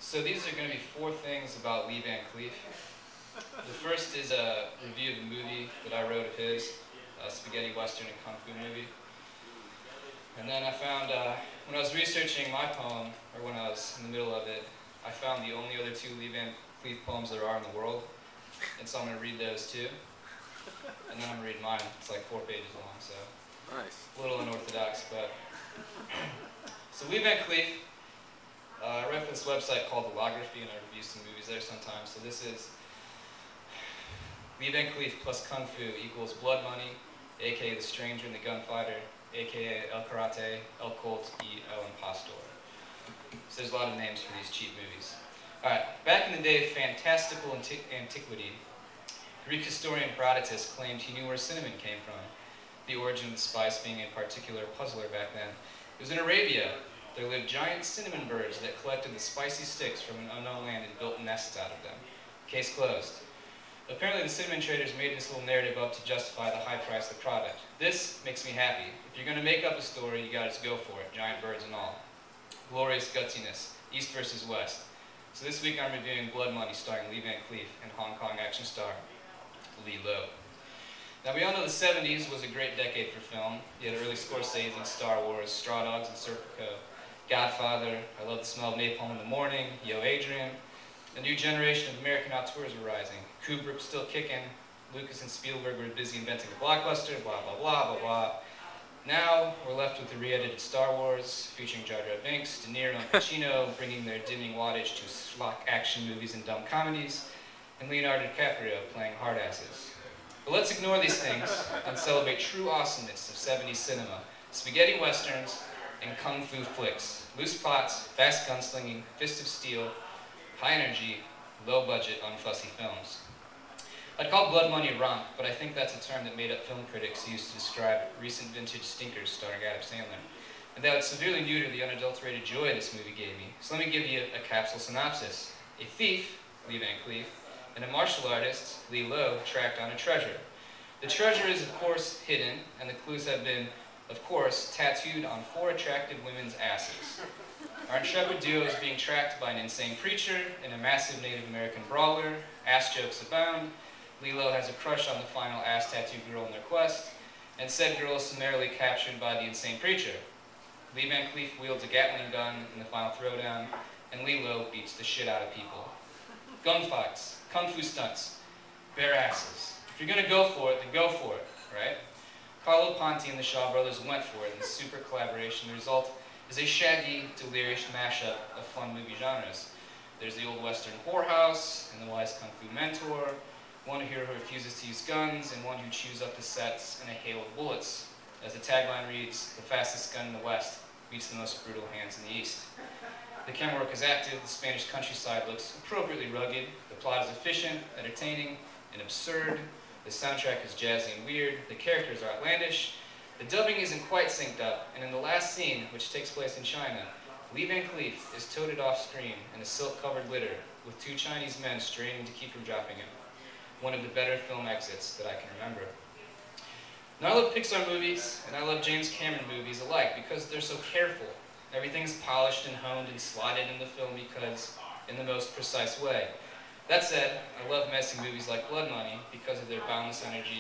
So these are going to be 4 things about Lee Van Cleef. The first is a review of the movie that I wrote of his, a spaghetti western and kung fu movie. And then I found, when I was researching my poem, or when I was in the middle of it, I found the only other 2 Lee Van Cleef poems there are in the world. And so I'm going to read those too. And then I'm going to read mine. It's like 4 pages long, so nice. A little unorthodox, but. So Lee Van Cleef, I write for this website called The Lography, and I review some movies there sometimes. So this is Lee Van Cleef plus Kung Fu equals Blood Money, aka The Stranger and the Gunfighter, aka El Karate, El Colt, y El Impostor. So there's a lot of names for these cheap movies. Alright, back in the day of fantastical antiquity, Greek historian Herodotus claimed he knew where cinnamon came from, the origin of the spice being a particular puzzler back then. It was in Arabia. There lived giant cinnamon birds that collected the spicy sticks from an unknown land and built nests out of them. Case closed. Apparently the cinnamon traders made this little narrative up to justify the high price of the product. This makes me happy. If you're going to make up a story, you gotta just go for it, giant birds and all. Glorious gutsiness, East versus West. So this week I'm reviewing Blood Money starring Lee Van Cleef and Hong Kong action star Lee Lo. Now we all know the 70s was a great decade for film. You had early Scorsese, Star Wars, Straw Dogs, and Serpico. Godfather, I Love the Smell of Napalm in the Morning, Yo Adrian. A new generation of American auteurs were rising. Kubrick was still kicking. Lucas and Spielberg were busy inventing the blockbuster, blah, blah, blah, blah, blah. Now we're left with the re-edited Star Wars, featuring Jar Jar Binks, De Niro, and Pacino, bringing their dimming wattage to schlock action movies and dumb comedies, and Leonardo DiCaprio playing hard asses. But let's ignore these things and celebrate true awesomeness of 70s cinema, spaghetti westerns, and kung fu flicks. Loose plots, fast gunslinging, fist of steel, high energy, low budget, unfussy films. I'd call Blood Money a romp, but I think that's a term that made-up film critics use to describe recent vintage stinkers starring Adam Sandler. And that would severely neuter the unadulterated joy this movie gave me. So let me give you a capsule synopsis. A thief, Lee Van Cleef, and a martial artist, Lee Lo, track down a treasure. The treasure is, of course, hidden, and the clues have been, of course, tattooed on 4 attractive women's asses. Our intrepid duo is being tracked by an insane preacher and a massive Native American brawler. Ass jokes abound. Lee Lo has a crush on the final ass tattoo girl in their quest, and said girl is summarily captured by the insane preacher. Lee Van Cleef wields a Gatling gun in the final throwdown, and Lee Lo beats the shit out of people. Gunfights, kung fu stunts, bare asses. If you're gonna go for it, then go for it, right? Carlo Ponti and the Shaw brothers went for it in this super collaboration. The result is a shaggy, delirious mashup of fun movie genres. There's the old western whorehouse and the wise kung fu mentor, one hero who refuses to use guns, and one who chews up the sets in a hail of bullets. As the tagline reads, the fastest gun in the West meets the most brutal hands in the East. The camera work is active, the Spanish countryside looks appropriately rugged, the plot is efficient, entertaining, and absurd, the soundtrack is jazzy and weird, the characters are outlandish, the dubbing isn't quite synced up, and in the last scene, which takes place in China, Lee Van Cleef is toted off screen in a silk-covered litter with 2 Chinese men straining to keep from dropping him. One of the better film exits that I can remember. Now I love Pixar movies, and I love James Cameron movies alike because they're so careful. Everything's polished and honed and slotted in the film because in the most precise way. That said, I love messy movies like Blood Money because of their boundless energy